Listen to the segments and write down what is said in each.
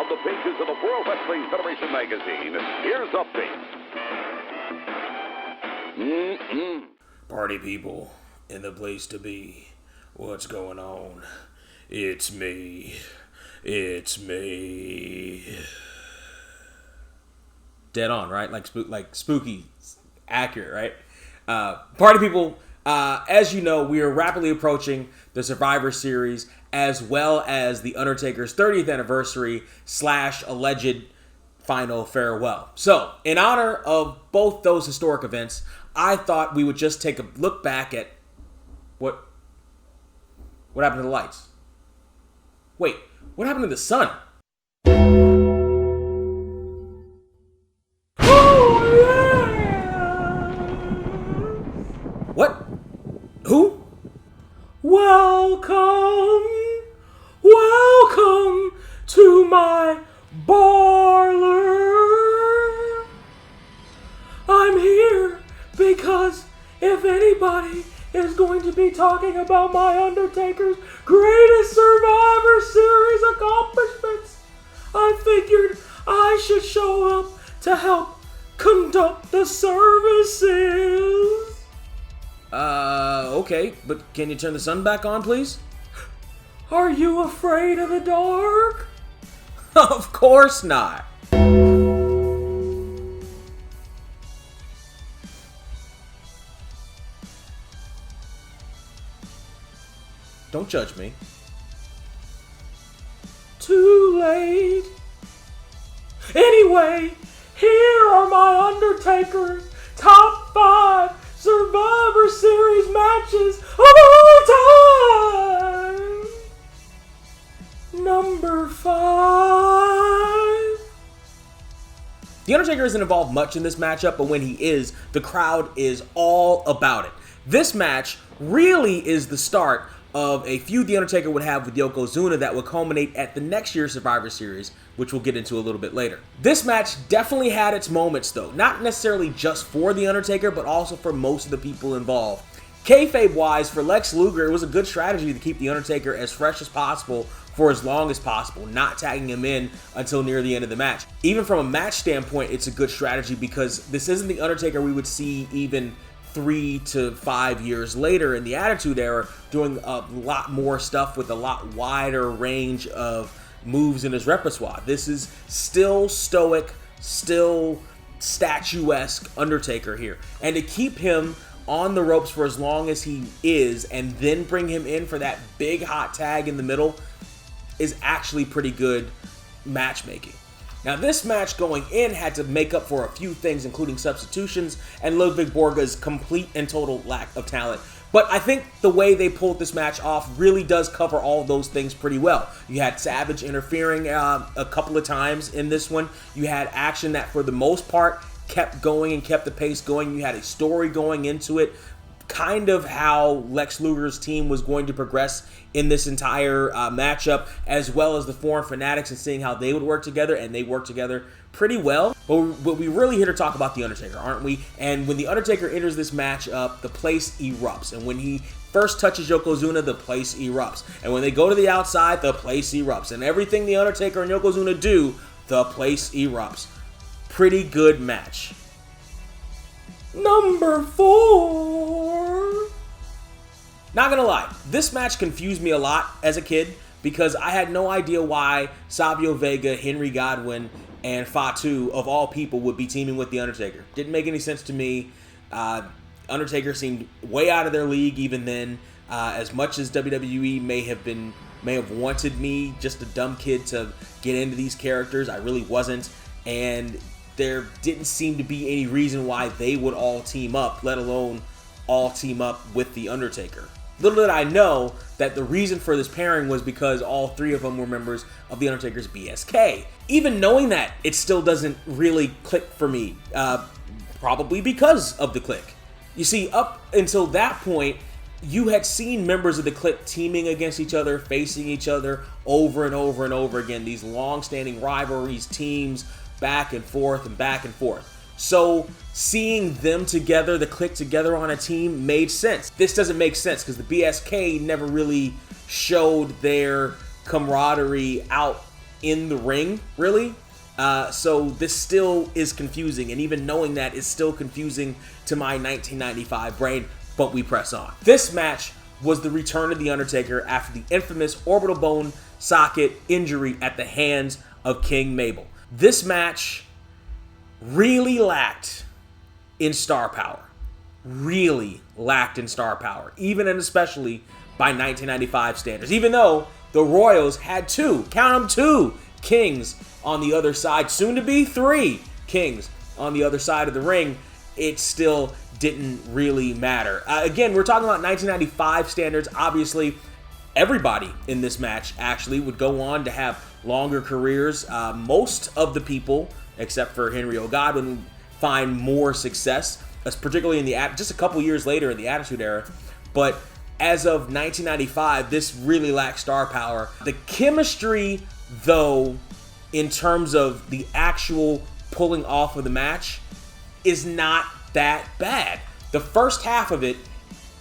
From the pages of the World Wrestling Federation magazine, here's updates. Party people in the place to be. What's going on? It's me. It's me. Dead on, right? Like spooky, accurate, right? Party people, as you know, we are rapidly approaching the Survivor Series as well as the Undertaker's 30th anniversary / alleged final farewell. So, in honor of both those historic events, I thought we would just take a look back at what happened to the lights. Wait, what happened to the sun? Oh, yeah! What? Who? Welcome to my parlor. I'm here because if anybody is going to be talking about my Undertaker's greatest Survivor Series accomplishments, I figured I should show up to help conduct the services. Okay, but can you turn the sun back on, please? Are you afraid of the dark? Of course not. Don't judge me. Too late. Anyway, here are my Undertaker's top 5 Survivor Series matches of all time. Number 5. The Undertaker isn't involved much in this matchup, but when he is, the crowd is all about it. This match really is the start of a feud The Undertaker would have with Yokozuna that would culminate at the next year's Survivor Series, which we'll get into a little bit later. This match definitely had its moments though, not necessarily just for The Undertaker, but also for most of the people involved. Kayfabe-wise, for Lex Luger, it was a good strategy to keep The Undertaker as fresh as possible for as long as possible, not tagging him in until near the end of the match. Even from a match standpoint, it's a good strategy because this isn't The Undertaker we would see even 3 to 5 years later in the Attitude Era, doing a lot more stuff with a lot wider range of moves in his repertoire. This is still stoic, still statuesque Undertaker here. And to keep him on the ropes for as long as he is and then bring him in for that big hot tag in the middle is actually pretty good matchmaking. Now, this match going in had to make up for a few things, including substitutions and Ludwig Borga's complete and total lack of talent. But I think the way they pulled this match off really does cover all of those things pretty well. You had Savage interfering a couple of times in this one. You had action that, for the most part, kept going and kept the pace going. You had a story going into it, kind of how Lex Luger's team was going to progress in this entire matchup, as well as the Foreign Fanatics and seeing how they would work together, and they work together pretty well. But we really here to talk about The Undertaker, aren't we? And when The Undertaker enters this matchup, the place erupts. And when he first touches Yokozuna, the place erupts. And when they go to the outside, the place erupts. And everything The Undertaker and Yokozuna do, the place erupts. Pretty good match. Number 4. Not gonna lie, this match confused me a lot as a kid because I had no idea why Savio Vega, Henry Godwinn, and Fatu, of all people, would be teaming with The Undertaker. Didn't make any sense to me. Undertaker seemed way out of their league even then. As much as WWE may have wanted me, just a dumb kid, to get into these characters, I really wasn't. And there didn't seem to be any reason why they would all team up, let alone all team up with The Undertaker. Little did I know that the reason for this pairing was because all 3 of them were members of The Undertaker's BSK. Even knowing that, it still doesn't really click for me, probably because of the Clique. You see, up until that point, you had seen members of the Clique teaming against each other, facing each other over and over and over again. These long-standing rivalries, teams, back and forth and back and forth. So seeing them together, the Clique together on a team, made sense. This doesn't make sense because the BSK never really showed their camaraderie out in the ring, really. So this still is confusing, and even knowing that is still confusing to my 1995 brain, but we press on. This match was the return of The Undertaker after the infamous orbital bone socket injury at the hands of King Mabel. This match really lacked in star power. Really lacked in star power, even and especially by 1995 standards. Even though the Royals had two, count them, two kings on the other side, soon to be three kings on the other side of the ring, it still didn't really matter. Again, we're talking about 1995 standards. Obviously, everybody in this match actually would go on to have longer careers. Most of the people, except for Henry O'Godwin, find more success, particularly in just a couple years later in the Attitude Era. But as of 1995, this really lacks star power. The chemistry, though, in terms of the actual pulling off of the match, is not that bad. The first half of it,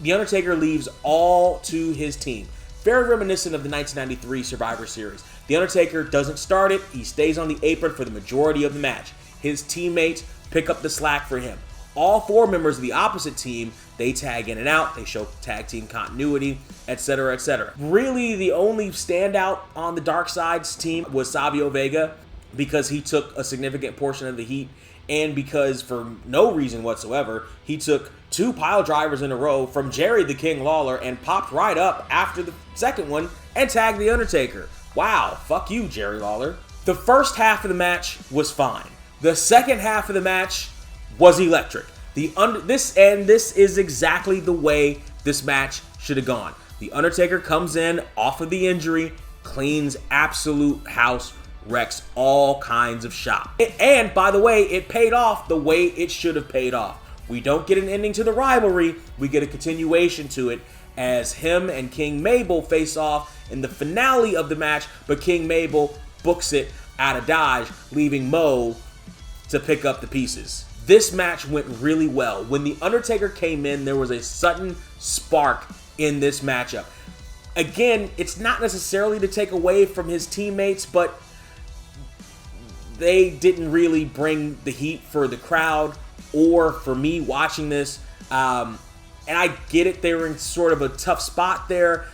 The Undertaker leaves all to his team. Very reminiscent of the 1993 Survivor Series. The Undertaker doesn't start it. He stays on the apron for the majority of the match. His teammates pick up the slack for him. All four members of the opposite team, they tag in and out. They show tag team continuity, etc., etc. Really, the only standout on the Dark Side's team was Savio Vega, because he took a significant portion of the heat, and because for no reason whatsoever, he took two pile drivers in a row from Jerry the King Lawler and popped right up after the second one and tagged The Undertaker. Wow, fuck you, Jerry Lawler. The first half of the match was fine. The second half of the match was electric. This is exactly the way this match should have gone. The Undertaker comes in off of the injury, cleans absolute house, wrecks all kinds of shop. And by the way, it paid off the way it should have paid off. We don't get an ending to the rivalry, we get a continuation to it as him and King Mabel face off in the finale of the match, but King Mabel books it out of Dodge, leaving Mo to pick up the pieces. This match went really well. When The Undertaker came in, there was a sudden spark in this matchup. Again, it's not necessarily to take away from his teammates, but they didn't really bring the heat for the crowd or for me watching this. And I get it, they were in sort of a tough spot there,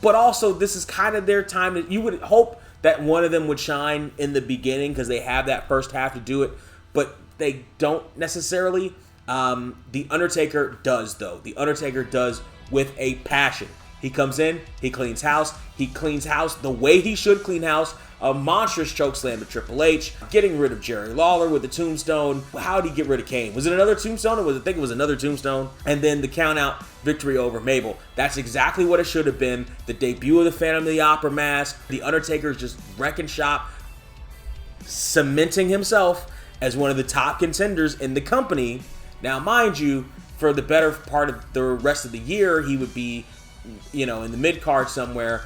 but also this is kind of their time. You would hope that one of them would shine in the beginning because they have that first half to do it, but they don't necessarily. The Undertaker does, though. The Undertaker does with a passion. He comes in, he cleans house. He cleans house the way he should clean house. A monstrous chokeslam to Triple H, getting rid of Jerry Lawler with the tombstone. How did he get rid of Kane? Was it another tombstone, or I think it was another tombstone? And then the count-out victory over Mabel. That's exactly what it should have been. The debut of the Phantom of the Opera mask. The Undertaker's just wrecking shop, cementing himself as one of the top contenders in the company. Now, mind you, for the better part of the rest of the year, he would be, in the mid-card somewhere,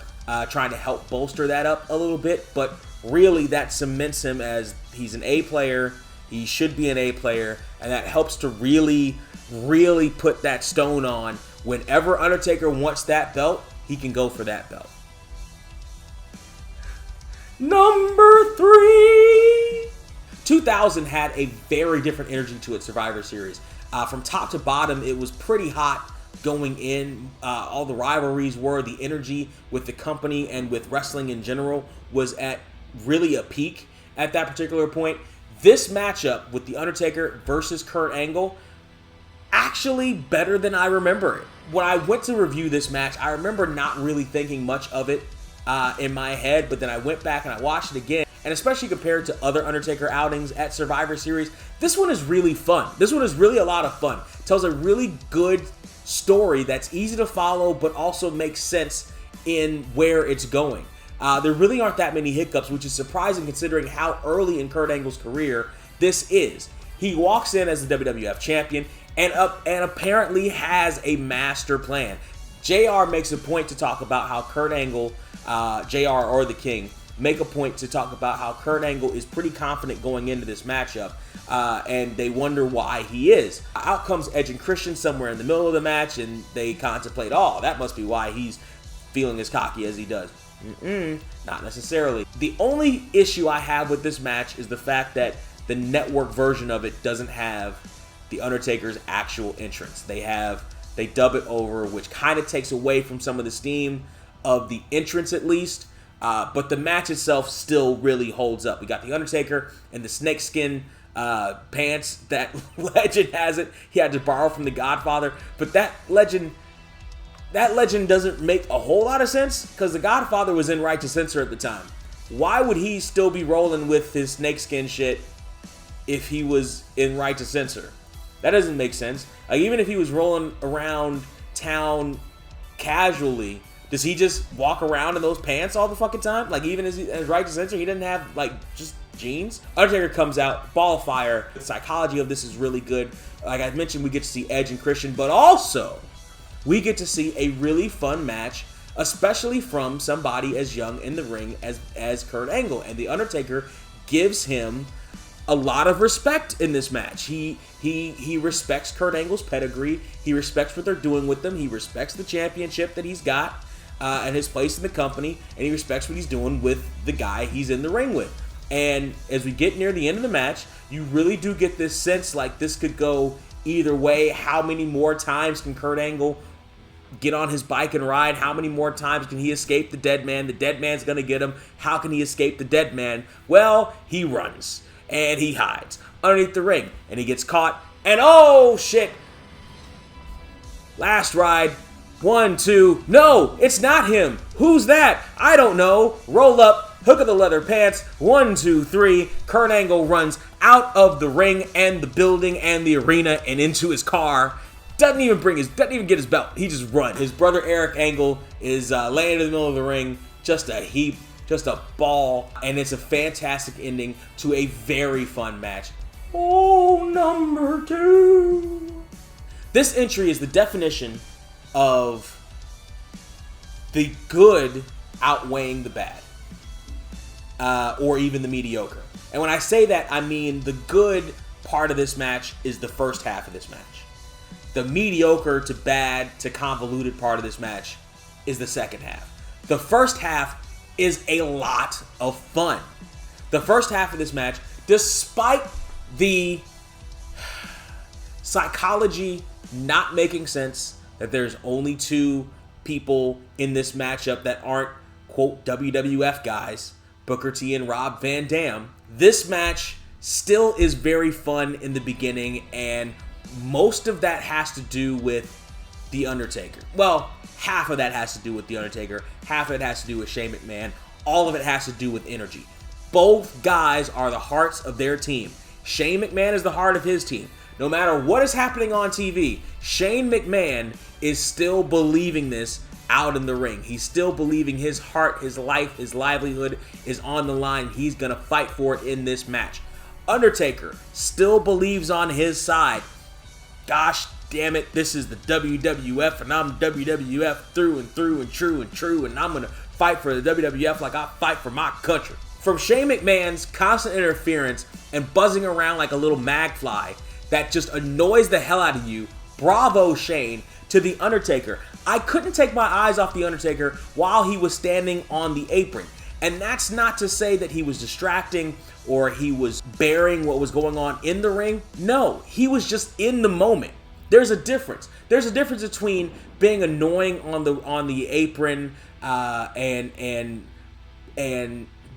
trying to help bolster that up a little bit, but really that cements him as he's an A player. He should be an A player, and that helps to really, really put that stone on. Whenever Undertaker wants that belt, he can go for that belt. Number 3. 2000 had a very different energy to its Survivor Series. From top to bottom, it was pretty hot going in. All the rivalries were. The energy with the company and with wrestling in general was at really a peak at that particular point. This matchup with The Undertaker versus Kurt Angle, actually better than I remember it. When I went to review this match, I remember not really thinking much of it in my head, but then I went back and I watched it again. And especially compared to other Undertaker outings at Survivor Series, this one is really fun. This one is really a lot of fun. It tells a really good story that's easy to follow, but also makes sense in where it's going. There really aren't that many hiccups, which is surprising considering how early in Kurt Angle's career this is. He walks in as the WWF champion and apparently has a master plan. JR makes a point to talk about how Kurt Angle, JR or the King, make a point to talk about how Kurt Angle is pretty confident going into this matchup, and they wonder why he is. Out comes Edge and Christian somewhere in the middle of the match, and they contemplate, that must be why he's feeling as cocky as he does. Not necessarily. The only issue I have with this match is the fact that the network version of it doesn't have the Undertaker's actual entrance. They dub it over, which kind of takes away from some of the steam of the entrance at least. But the match itself still really holds up. We got the Undertaker in the snakeskin pants. That Legend has it. He had to borrow from the Godfather, but that Legend doesn't make a whole lot of sense because the Godfather was in Right to Censor at the time. Why would he still be rolling with his snakeskin shit if he was in Right to Censor? That doesn't make sense. Like, even if he was rolling around town casually, does he just walk around in those pants all the fucking time? Like, even as Right to Censor, he didn't have, like, just jeans? Undertaker comes out, ball of fire. The psychology of this is really good. Like I mentioned, we get to see Edge and Christian, but also we get to see a really fun match, especially from somebody as young in the ring as Kurt Angle. And the Undertaker gives him a lot of respect in this match. He respects Kurt Angle's pedigree. He respects what they're doing with them. He respects the championship that he's got and his place in the company. And he respects what he's doing with the guy he's in the ring with. And as we get near the end of the match, you really do get this sense like this could go either way. How many more times can Kurt Angle get on his bike and ride? How many more times can he escape the Deadman? The Deadman's going to get him. How can he escape the Deadman? Well, he runs and he hides underneath the ring and he gets caught. And oh shit! Last ride. 1, 2. No, it's not him. Who's that? I don't know. Roll up. Hook of the leather pants. 1, 2, 3. Kurt Angle runs out of the ring and the building and the arena and into his car. Doesn't even get his belt. He just runs. His brother Eric Angle is laying in the middle of the ring, just a heap, just a ball, and it's a fantastic ending to a very fun match. Oh, number 2. This entry is the definition of the good outweighing the bad, or even the mediocre. And when I say that, I mean the good part of this match is the first half of this match. The mediocre to bad to convoluted part of this match is the second half. The first half is a lot of fun. The first half of this match, despite the psychology not making sense, that there's only 2 people in this matchup that aren't, quote, WWF guys, Booker T and Rob Van Dam, this match still is very fun in the beginning, and most of that has to do with The Undertaker. Well, half of that has to do with The Undertaker, half of it has to do with Shane McMahon, all of it has to do with energy. Both guys are the hearts of their team. Shane McMahon is the heart of his team. No matter what is happening on TV, Shane McMahon is still believing this out in the ring. He's still believing his heart, his life, his livelihood is on the line. He's going to fight for it in this match. Undertaker still believes on his side. Gosh damn it, this is the WWF and I'm WWF through and through and true and I'm going to fight for the WWF like I fight for my country. From Shane McMahon's constant interference and buzzing around like a little magfly that just annoys the hell out of you, bravo Shane, to The Undertaker. I couldn't take my eyes off The Undertaker while he was standing on the apron. And that's not to say that he was distracting or he was bearing what was going on in the ring. No, he was just in the moment. There's a difference. There's a difference between being annoying on the apron and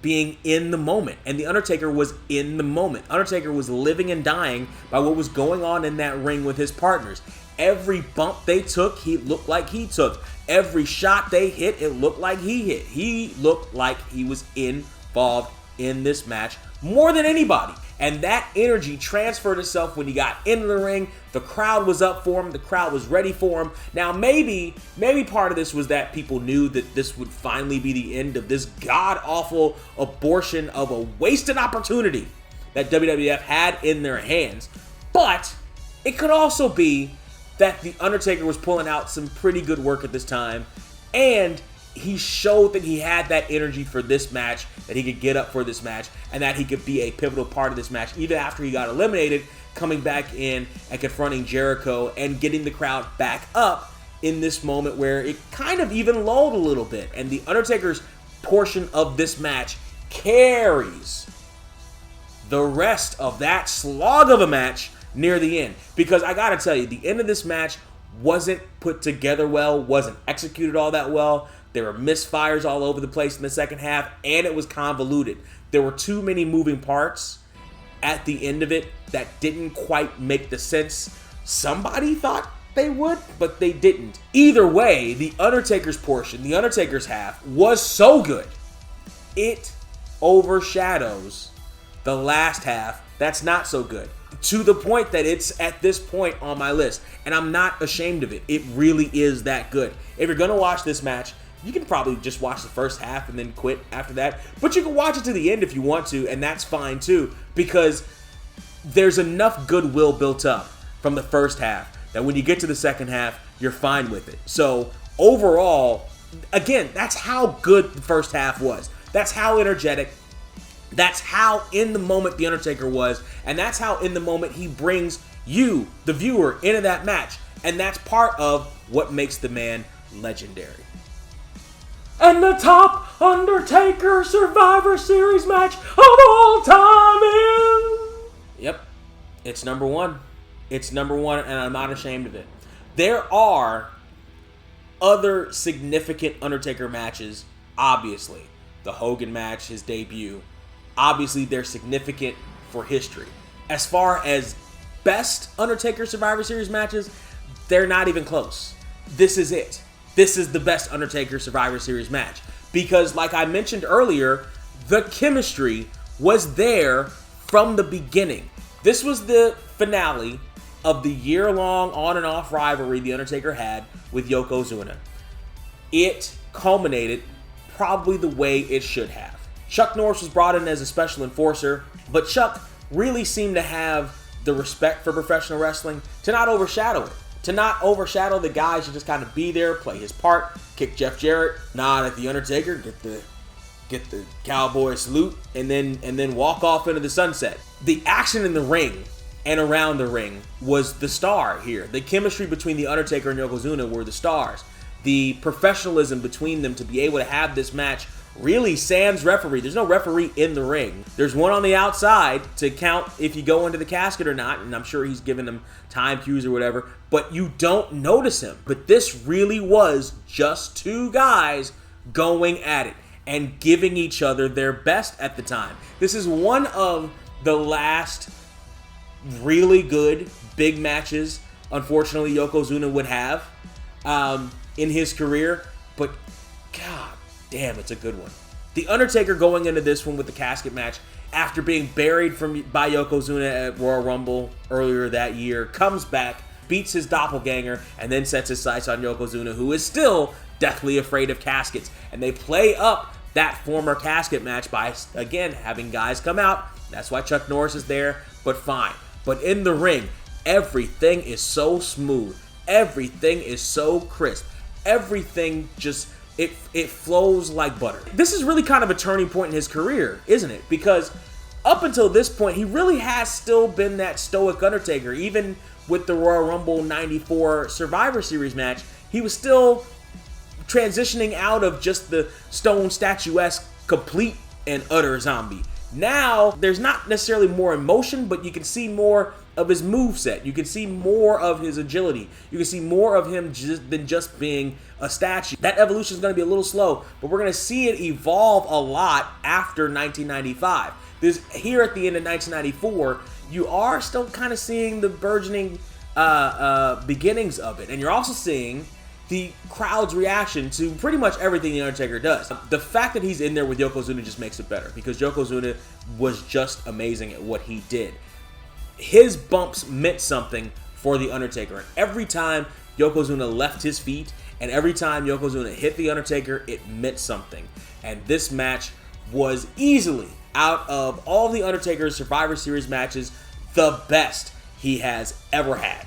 being in the moment. And The Undertaker was in the moment. Undertaker was living and dying by what was going on in that ring with his partners. Every bump they took, he looked like he took. Every shot they hit, it looked like he hit. He looked like he was involved in this match more than anybody. And that energy transferred itself when he got into the ring. The crowd was up for him. The crowd was ready for him. Now, maybe part of this was that people knew that this would finally be the end of this god-awful abortion of a wasted opportunity that WWF had in their hands. But it could also be that The Undertaker was pulling out some pretty good work at this time, and he showed that he had that energy for this match, that he could get up for this match, and that he could be a pivotal part of this match, even after he got eliminated, coming back in and confronting Jericho and getting the crowd back up in this moment where it kind of even lulled a little bit. And The Undertaker's portion of this match carries the rest of that slog of a match near the end. Because I gotta tell you, the end of this match wasn't put together well, wasn't executed all that well. There were misfires all over the place in the second half, and it was convoluted. There were too many moving parts at the end of it that didn't quite make the sense somebody thought they would, but they didn't. Either way, the Undertaker's portion, the Undertaker's half, was so good. It overshadows the last half that's not so good. To the point that it's at this point on my list. And I'm not ashamed of it. It really is that good. If you're going to watch this match, you can probably just watch the first half and then quit after that. But you can watch it to the end if you want to, and that's fine too. Because there's enough goodwill built up from the first half that when you get to the second half, you're fine with it. So overall, again, that's how good the first half was. That's how energetic. That's how in the moment The Undertaker was. And that's how in the moment he brings you, the viewer, into that match. And that's part of what makes the man legendary. And the top Undertaker Survivor Series match of all time is... Yep, it's number one. It's number one, and I'm not ashamed of it. There are other significant Undertaker matches, obviously. The Hogan match, his debut. Obviously, they're significant for history. As far as best Undertaker Survivor Series matches, they're not even close. This is it. This is the best Undertaker Survivor Series match. Because, like I mentioned earlier, the chemistry was there from the beginning. This was the finale of the year-long on and off rivalry The Undertaker had with Yokozuna. It culminated probably the way it should have. Chuck Norris was brought in as a special enforcer, but Chuck really seemed to have the respect for professional wrestling to not overshadow it. To not overshadow the guys, to just kind of be there, play his part, kick Jeff Jarrett, nod at The Undertaker, get the cowboy salute, and then walk off into the sunset. The action in the ring and around the ring was the star here. The chemistry between The Undertaker and Yokozuna were the stars. The professionalism between them to be able to have this match really sans referee. There's no referee in the ring. There's one on the outside to count if you go into the casket or not, and I'm sure he's giving them time cues or whatever, but you don't notice him. But this really was just two guys going at it and giving each other their best at the time. This is one of the last really good big matches, unfortunately, Yokozuna would have in his career, but God damn, it's a good one. The Undertaker going into this one with the casket match after being buried by Yokozuna at Royal Rumble earlier that year, comes back, beats his doppelganger, and then sets his sights on Yokozuna, who is still deathly afraid of caskets. And they play up that former casket match by, again, having guys come out. That's why Chuck Norris is there, but fine. But in the ring, everything is so smooth. Everything is so crisp. Everything just... It flows like butter. This is really kind of a turning point in his career, isn't it? Because up until this point, he really has still been that stoic Undertaker. Even with the Royal Rumble 94 Survivor Series match, he was still transitioning out of just the stone statuesque complete and utter zombie. Now, there's not necessarily more emotion, but you can see more of his moveset. You can see more of his agility. You can see more of him than just being a statue. That evolution is going to be a little slow, but we're going to see it evolve a lot after 1995. Here at the end of 1994, you are still kind of seeing the burgeoning beginnings of it. And you're also seeing the crowd's reaction to pretty much everything The Undertaker does. The fact that he's in there with Yokozuna just makes it better, because Yokozuna was just amazing at what he did. His bumps meant something for The Undertaker. And every time Yokozuna left his feet and every time Yokozuna hit The Undertaker, it meant something. And this match was easily, out of all The Undertaker's Survivor Series matches, the best he has ever had.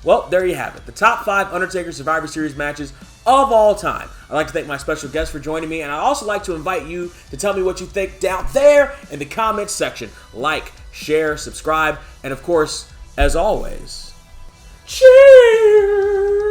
Well, there you have it. The top 5 Undertaker Survivor Series matches of all time. I'd like to thank my special guest for joining me, and I'd also like to invite you to tell me what you think down there in the comments section. Like, share, subscribe, and of course, as always, cheers!